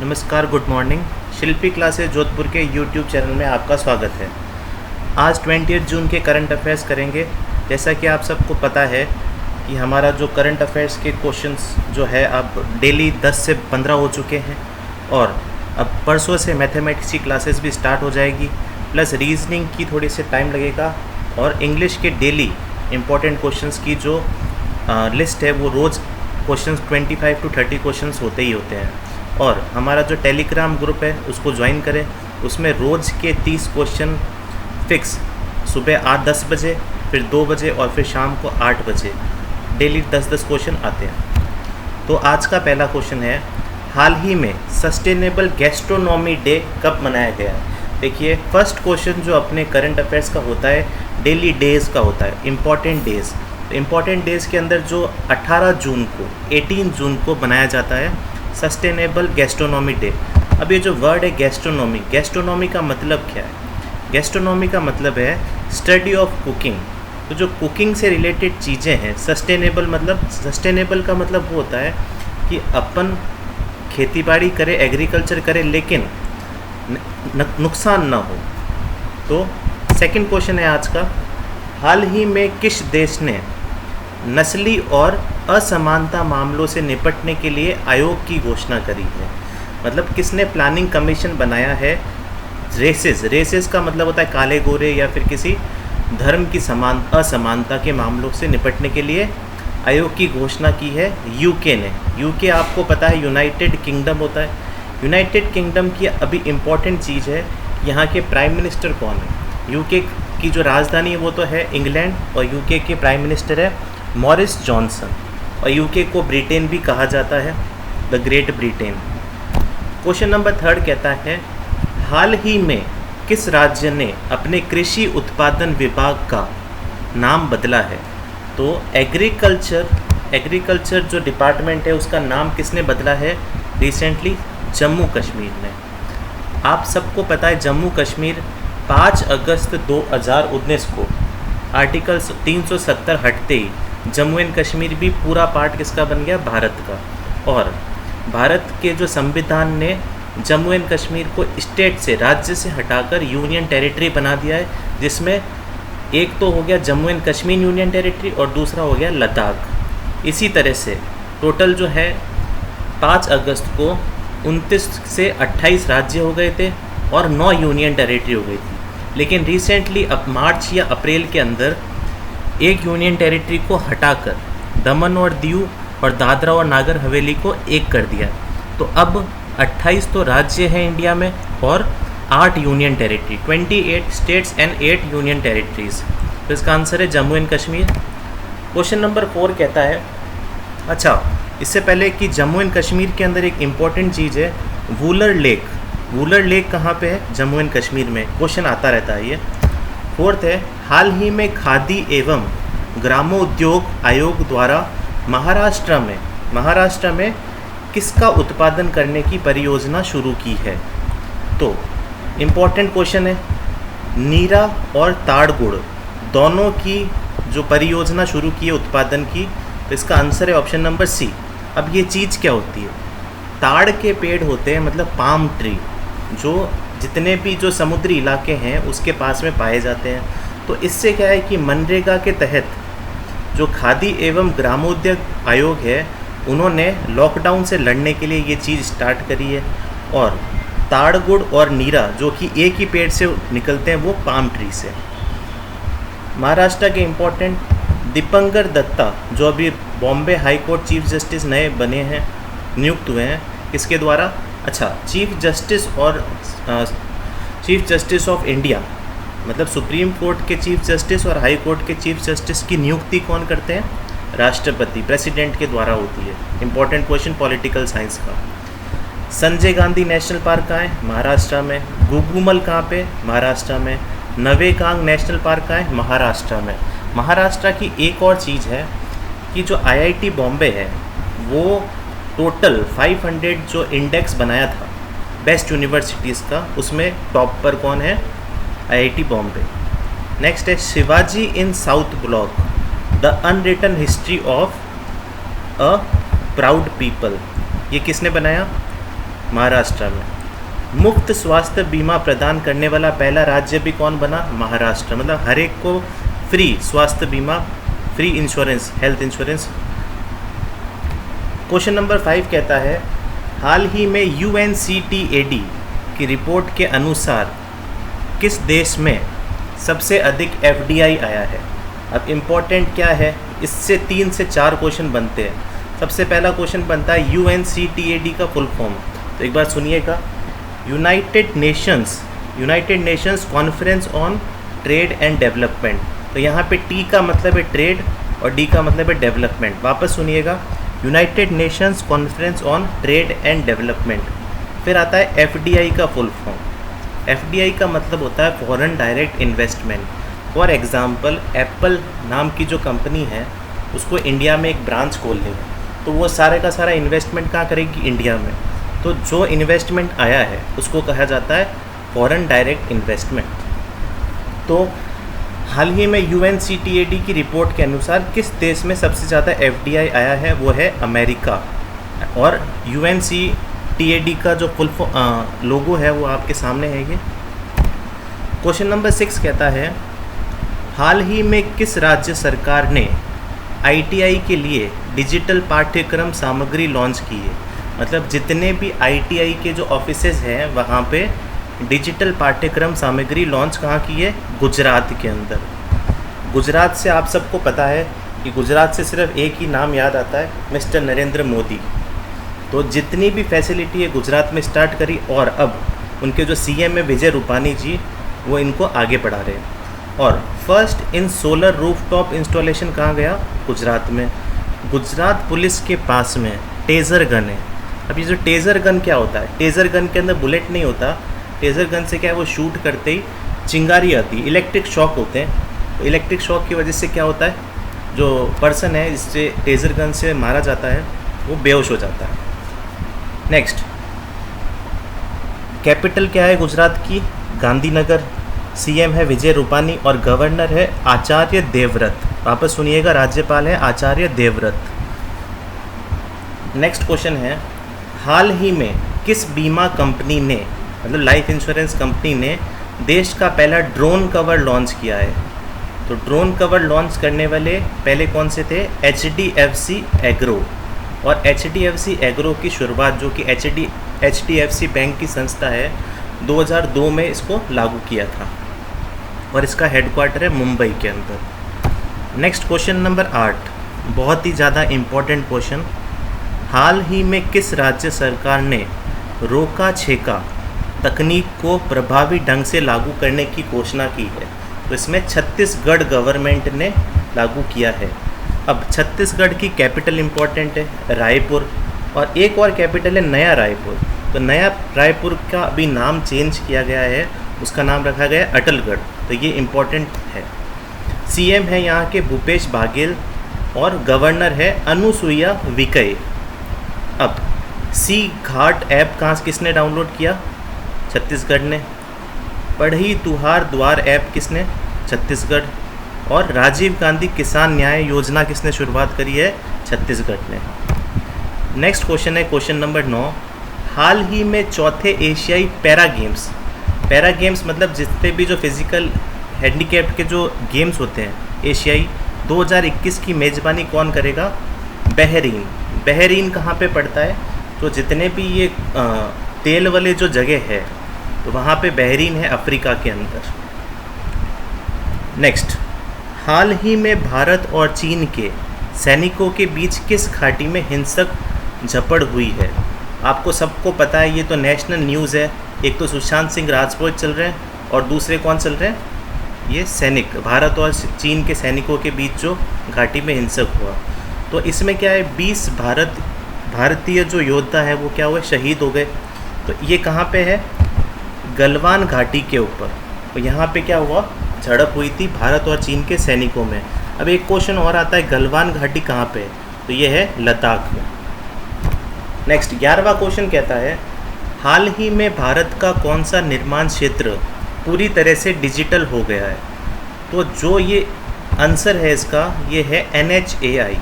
नमस्कार, good morning. शिल्पी classes Jodhpur के YouTube channel में आपका स्वागत है। आज 20 जून के करंट अफेयर्स करेंगे। जैसा कि आप सबको पता है कि हमारा जो करंट अफेयर्स के क्वेश्चंस जो है अब डेली 10 से 15 हो चुके हैं और अब परसों से मैथमेटिक्स की क्लासेस भी स्टार्ट हो जाएगी, प्लस रीजनिंग की थोड़ी सी टाइम लगेगा और इंग्लिश के डेली इम्पॉर्टेंट क्वेश्चंस की जो लिस्ट है वो रोज़ क्वेश्चंस 25 to 30 क्वेश्चंस होते ही होते हैं। और हमारा जो टेलीग्राम ग्रुप है उसको ज्वाइन करें, उसमें रोज़ के 30 क्वेश्चन फिक्स सुबह 8-10 बजे, फिर 2 बजे और फिर शाम को 8 बजे डेली 10-10 क्वेश्चन आते हैं। तो आज का पहला क्वेश्चन है, हाल ही में सस्टेनेबल गैस्ट्रोनॉमी डे कब मनाया गया है। देखिए, फर्स्ट क्वेश्चन जो अपने करंट अफेयर्स का होता है डेली डेज़ का होता है, इम्पॉर्टेंट डेज़। तो इम्पॉर्टेंट डेज़ के अंदर जो 18 जून को 18 जून को बनाया जाता है सस्टेनेबल गैस्ट्रोनॉमी डे। अब ये जो वर्ड है गैस्ट्रोनॉमी, गैस्ट्रोनॉमी का मतलब क्या है? गैस्ट्रोनॉमी का मतलब है स्टडी ऑफ कुकिंग। तो जो कुकिंग से रिलेटेड चीज़ें हैं, सस्टेनेबल का मतलब वो होता है कि अपन खेतीबाड़ी करें, एग्रीकल्चर करें, लेकिन नुकसान ना हो। तो सेकंड क्वेश्चन है आज का, हाल ही में किस देश ने नस्ली और असमानता मामलों से निपटने के लिए आयोग की घोषणा करी है? मतलब किसने प्लानिंग कमीशन बनाया है रेसेस का मतलब होता है काले गोरे या फिर किसी धर्म की असमानता के मामलों से निपटने के लिए आयोग की घोषणा की है यूके ने। यूके आपको पता है यूनाइटेड किंगडम होता है। यूनाइटेड किंगडम की अभी इम्पॉर्टेंट चीज़ है यहाँ के प्राइम मिनिस्टर कौन है। यूके की जो राजधानी है वो तो है इंग्लैंड और यूके के प्राइम मिनिस्टर है मॉरिस जॉनसन, और यूके को ब्रिटेन भी कहा जाता है, the great Britain. Question number 3 कहता है, हाल ही में किस राज्य ने अपने कृषि उत्पादन विभाग का नाम बदला है? तो एग्रीकल्चर जो डिपार्टमेंट है उसका नाम किसने बदला है रिसेंटली? जम्मू कश्मीर ने। आप सबको पता है जम्मू कश्मीर 5 अगस्त 2019 को आर्टिकल 370 हटते ही जम्मू एंड कश्मीर भी पूरा पार्ट किसका बन गया? भारत का। और भारत के जो संविधान ने जम्मू एंड कश्मीर को स्टेट से, राज्य से हटाकर यूनियन टेरिटरी बना दिया है, जिसमें एक तो हो गया Jammu and Kashmir union territory और दूसरा हो गया लद्दाख। इसी तरह से टोटल जो है 5 अगस्त को 29 से 28 राज्य हो गए थे और 9 यूनियन टेरिटरी हो गई थी। लेकिन रिसेंटली अब मार्च या अप्रैल के अंदर एक यूनियन टेरिटरी को हटाकर दमन और दीव और दादरा और नागर हवेली को एक कर दिया। तो अब 28 तो राज्य हैं इंडिया में और 8 union territory, 28 states and 8 union territories. तो इसका आंसर है Jammu and Kashmir. Question number 4 कहता है, अच्छा इससे पहले कि जम्मू एंड कश्मीर के अंदर एक इम्पॉर्टेंट चीज़ है वूलर लेक। वूलर लेक कहाँ पे है? जम्मू एंड कश्मीर में। क्वेश्चन आता रहता है ये। 4th है, हाल ही में खादी एवं ग्रामोद्योग आयोग द्वारा महाराष्ट्र में किसका उत्पादन करने की परियोजना शुरू की है? तो इम्पॉर्टेंट क्वेश्चन है, नीरा और ताड़ गुड़ दोनों की जो परियोजना शुरू की है उत्पादन की, तो इसका आंसर है ऑप्शन नंबर सी। अब ये चीज़ क्या होती है? ताड़ के पेड़ होते हैं, मतलब पाम ट्री, जो जितने भी जो समुद्री इलाके हैं उसके पास में पाए जाते हैं। तो इससे क्या है कि मनरेगा के तहत जो खादी एवं ग्रामोद्योग आयोग है उन्होंने लॉकडाउन से लड़ने के लिए ये चीज़ स्टार्ट करी है। और ताड़ गुड़ और नीरा जो कि एक ही पेड़ से निकलते हैं वो पाम ट्री से। महाराष्ट्र के इम्पोर्टेंट दीपंकर दत्ता जो अभी Bombay high court chief justice नए बने हैं, नियुक्त हुए हैं, किसके द्वारा? अच्छा, चीफ जस्टिस ऑफ इंडिया, मतलब सुप्रीम कोर्ट के चीफ जस्टिस और हाई कोर्ट के चीफ जस्टिस की नियुक्ति कौन करते हैं? राष्ट्रपति, प्रेसिडेंट के द्वारा होती है। इंपॉर्टेंट क्वेश्चन पॉलिटिकल साइंस का। संजय गांधी नेशनल पार्क कहाँ है? महाराष्ट्र में। गुगुमल कहाँ पे? महाराष्ट्र में। नवेगांग नेशनल पार्क कहाँ है? महाराष्ट्र में। महाराष्ट्र की एक और चीज़ है कि जो IIT बॉम्बे है वो टोटल 500 जो इंडेक्स बनाया था बेस्ट यूनिवर्सिटीज़ का, उसमें टॉप पर कौन है? IIT बॉम्बे। नेक्स्ट है, Shivaji in South Block the unwritten history of a proud people. ये किसने बनाया? महाराष्ट्र में। मुफ्त स्वास्थ्य बीमा प्रदान करने वाला पहला राज्य भी कौन बना? महाराष्ट्र। मतलब हर एक को फ्री स्वास्थ्य बीमा, free insurance, health insurance. Question number 5 कहता है हाल ही में UNCTAD की रिपोर्ट के अनुसार किस देश में सबसे अधिक FDI आया है? अब इम्पोर्टेंट क्या है, इससे 3 से 4 क्वेश्चन बनते हैं। सबसे पहला क्वेश्चन बनता है UNCTAD का फुल फॉर्म, तो एक बार सुनिएगा। United Nations conference on trade and development. तो यहाँ पे T का मतलब है ट्रेड और D का मतलब है डेवलपमेंट। वापस सुनिएगा, United Nations conference on trade and development. फिर आता है FDI का फुल फॉर्म। FDI का मतलब होता है foreign direct investment. For example Apple नाम की जो कंपनी है उसको इंडिया में एक ब्रांच खोल लेगा, तो वो सारे का सारा इन्वेस्टमेंट कहाँ करेगी? इंडिया में। तो जो इन्वेस्टमेंट आया है उसको कहा जाता है फॉरेन डायरेक्ट इन्वेस्टमेंट। तो हाल ही में UNCTAD की रिपोर्ट के अनुसार किस देश में सबसे ज़्यादा FDI आया है? वो है अमेरिका। और UNCTAD का जो फुल लोगो है वो आपके सामने है ये। क्वेश्चन नंबर 6 कहता है हाल ही में किस राज्य सरकार ने ITI के लिए डिजिटल पाठ्यक्रम सामग्री लॉन्च की है? मतलब जितने भी ITI के जो ऑफिसेज हैं वहाँ पे डिजिटल पाठ्यक्रम सामग्री लॉन्च कहाँ की है? गुजरात के अंदर। गुजरात से आप सबको पता है कि गुजरात से सिर्फ एक ही नाम याद आता है, मिस्टर नरेंद्र मोदी। तो जितनी भी फैसिलिटी है गुजरात में स्टार्ट करी, और अब उनके जो CM है विजय रूपानी जी, वो इनको आगे बढ़ा रहे हैं। और first in solar rooftop installation कहाँ गया? गुजरात में। गुजरात पुलिस के पास में टेज़र गन है। अब ये जो टेज़र गन क्या होता है? टेज़र गन के अंदर बुलेट नहीं होता। टेज़र गन से क्या है, वो शूट करते ही चिंगारी आती है, इलेक्ट्रिक शॉक होते हैं। तो इलेक्ट्रिक शॉक की वजह से क्या होता है, जो पर्सन है जिससे टेज़र गन से मारा जाता है वो बेहोश हो जाता है। नेक्स्ट, कैपिटल क्या है गुजरात की? गांधीनगर। CM है विजय रूपानी और गवर्नर है आचार्य देवव्रत। वापस सुनिएगा, राज्यपाल है आचार्य देवव्रत। नेक्स्ट क्वेश्चन है हाल ही में किस बीमा कंपनी ने, मतलब लाइफ इंश्योरेंस कंपनी ने देश का पहला ड्रोन कवर लॉन्च किया है? तो ड्रोन कवर लॉन्च करने वाले पहले कौन से थे? HDFC agro. और HDFC एग्रो की शुरुआत, जो कि HDFC बैंक की संस्था है, 2002 में इसको लागू किया था और इसका हेडक्वार्टर है मुंबई के अंदर। नेक्स्ट क्वेश्चन नंबर 8, बहुत ही ज़्यादा इम्पोर्टेंट क्वेश्चन। हाल ही में किस राज्य सरकार ने रोका छेका तकनीक को प्रभावी ढंग से लागू करने की घोषणा की है? तो इसमें छत्तीसगढ़ गवर्नमेंट ने लागू किया है। अब छत्तीसगढ़ की कैपिटल इम्पोर्टेंट है रायपुर, और एक और कैपिटल है नया रायपुर। तो नया रायपुर का अभी नाम चेंज किया गया है, उसका नाम रखा गया है अटलगढ़। तो ये इम्पोर्टेंट है। CM है यहाँ के भूपेश बाघेल और गवर्नर है अनुसुईया विकय। अब सी घाट ऐप कहाँ किसने डाउनलोड किया? छत्तीसगढ़ ने। पढ़ई तुहार द्वार ऐप किसने? छत्तीसगढ़। और राजीव गांधी किसान न्याय योजना किसने शुरुआत करी है? छत्तीसगढ़ ने। नेक्स्ट क्वेश्चन है क्वेश्चन नंबर 9, हाल ही में चौथे एशियाई पैरा गेम्स मतलब जितने भी जो फिजिकल हैंडीकैप्ड के जो गेम्स होते हैं एशियाई, 2021 की मेज़बानी कौन करेगा? बहरीन कहाँ पे पड़ता है? तो जितने भी ये तेल वाले जो जगह है तो वहाँ पे बहरीन है, अफ्रीका के अंदर। नेक्स्ट, हाल ही में भारत और चीन के सैनिकों के बीच किस घाटी में हिंसक झड़प हुई है? आपको सबको पता है, ये तो नेशनल न्यूज़ है। एक तो सुशांत सिंह राजपूत चल रहे हैं और दूसरे कौन चल रहे हैं? ये सैनिक, भारत और चीन के सैनिकों के बीच जो घाटी में हिंसक हुआ। तो इसमें क्या है, 20 भारतीय जो योद्धा है वो क्या हुए? शहीद हो गए। तो ये कहाँ पे है? गलवान घाटी के ऊपर। तो यहाँ पे क्या हुआ? झड़प हुई थी भारत और चीन के सैनिकों में। अब एक क्वेश्चन और आता है, गलवान घाटी कहाँ पे है? तो ये है लद्दाख में। नेक्स्ट 11वां क्वेश्चन कहता है, हाल ही में भारत का कौन सा निर्माण क्षेत्र पूरी तरह से डिजिटल हो गया है? तो जो ये आंसर है इसका, ये है NHAI।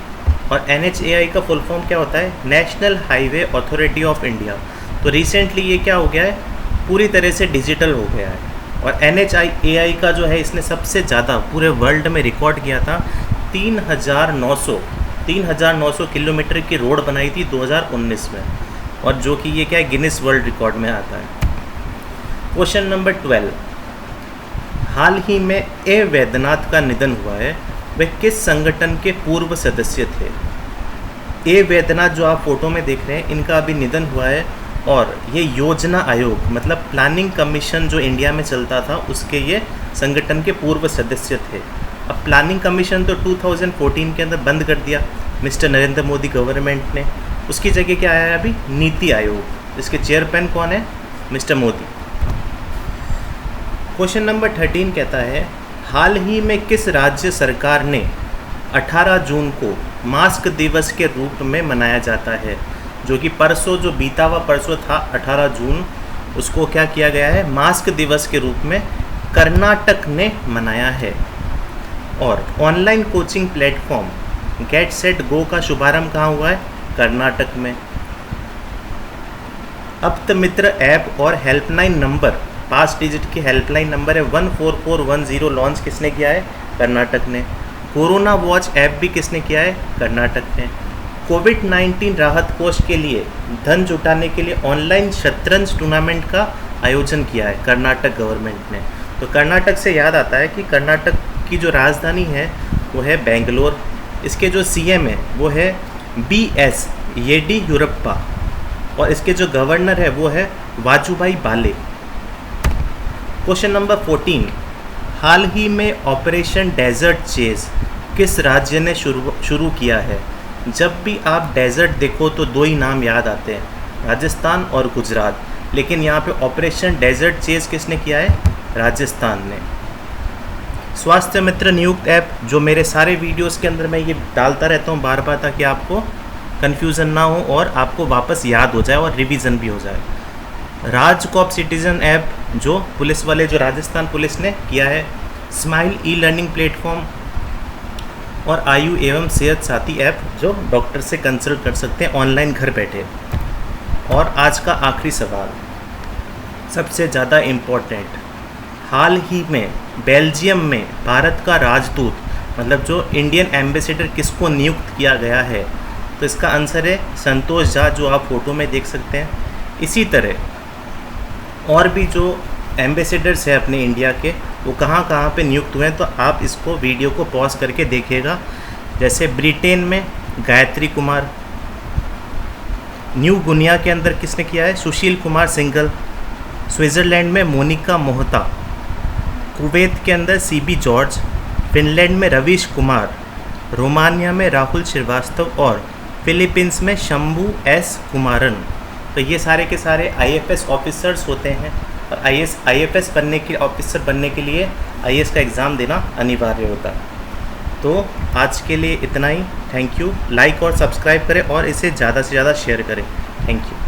और NHAI का फुल फॉर्म क्या होता है? National highway authority of India. तो रिसेंटली ये क्या हो गया है, पूरी तरह से डिजिटल हो गया है। और NHAI का जो है इसने सबसे ज़्यादा पूरे वर्ल्ड में रिकॉर्ड किया था, 3,900 किलोमीटर की रोड बनाई थी 2019 में, और जो कि ये क्या है, गिनीज वर्ल्ड रिकॉर्ड में आता है। क्वेश्चन नंबर 12, हाल ही में ए वैद्यनाथ का निधन हुआ है, वे किस संगठन के पूर्व सदस्य थे? ए वैद्यनाथ जो आप फोटो में देख रहे हैं, इनका अभी निधन हुआ है, और ये योजना आयोग मतलब प्लानिंग कमीशन जो इंडिया में चलता था, उसके ये संगठन के पूर्व सदस्य थे। अब प्लानिंग कमीशन तो 2014 के अंदर बंद कर दिया मिस्टर नरेंद्र मोदी गवर्नमेंट ने, उसकी जगह क्या आया है अभी, नीति आयोग, इसके चेयरमैन कौन है, मिस्टर मोदी। क्वेश्चन नंबर 13 कहता है, हाल ही में किस राज्य सरकार ने 18 जून को मास्क दिवस के रूप में मनाया जाता है? जो कि परसों, जो बीता हुआ परसों था 18 जून, उसको क्या किया गया है, मास्क दिवस के रूप में कर्नाटक ने मनाया है। और online coaching platform get set go का शुभारंभ कहाँ हुआ है, कर्नाटक में। अप्त मित्र ऐप और हेल्पलाइन नंबर, 5 डिजिट की हेल्पलाइन नंबर है 14410 लॉन्च किसने किया है, कर्नाटक ने। कोरोना वॉच ऐप भी किसने किया है, कर्नाटक ने। कोविड-19 राहत कोष के लिए धन जुटाने के लिए ऑनलाइन शतरंज टूर्नामेंट का आयोजन किया है कर्नाटक गवर्नमेंट ने। तो कर्नाटक से याद आता है कि कर्नाटक की जो राजधानी है वो है बेंगलोर, इसके जो CM है वो है BS येडियुरप्पा, और इसके जो गवर्नर है वो है वाजुभाई बाले। क्वेश्चन नंबर 14, हाल ही में ऑपरेशन डेजर्ट चेज किस राज्य ने शुरू किया है? जब भी आप डेजर्ट देखो तो 2 ही नाम याद आते हैं, राजस्थान और गुजरात, लेकिन यहाँ पे ऑपरेशन डेजर्ट चेज किसने किया है, राजस्थान ने। स्वास्थ्य मित्र नियुक्त ऐप, जो मेरे सारे वीडियोस के अंदर मैं ये डालता रहता हूँ बार बार, ताकि आपको कन्फ्यूज़न ना हो और आपको वापस याद हो जाए और रिवीजन भी हो जाए। राजकॉप सिटीजन ऐप, जो पुलिस वाले, जो राजस्थान पुलिस ने किया है। स्माइल ई-लर्निंग प्लेटफॉर्म, और आयु एवं सेहत साथी ऐप, जो डॉक्टर से कंसल्ट कर सकते हैं ऑनलाइन घर बैठे। और आज का आखिरी सवाल, सबसे ज़्यादा इम्पोर्टेंट, हाल ही में बेल्जियम में भारत का राजदूत मतलब जो इंडियन एम्बेसडर किसको नियुक्त किया गया है? तो इसका आंसर है संतोष झा, जो आप फोटो में देख सकते हैं। इसी तरह और भी जो एम्बेसडर्स हैं अपने इंडिया के, वो कहाँ कहाँ पे नियुक्त हुए हैं, तो आप इसको वीडियो को पॉज करके देखिएगा। जैसे ब्रिटेन में गायत्री कुमार, न्यू गुनिया के अंदर किसने किया है, सुशील कुमार सिंघल, स्विट्ज़रलैंड में मोनिका मोहता, कुवैत के अंदर CB जॉर्ज, फिनलैंड में रवीश कुमार, रोमानिया में राहुल श्रीवास्तव, और फिलीपींस में शंभू S कुमारन। तो ये सारे के सारे IFS ऑफिसर्स होते हैं, और IFS ऑफिसर बनने के लिए IAS का एग्ज़ाम देना अनिवार्य होता है। तो आज के लिए इतना ही। Thank you. लाइक और सब्सक्राइब करें और इसे ज़्यादा से ज़्यादा शेयर करें। Thank you.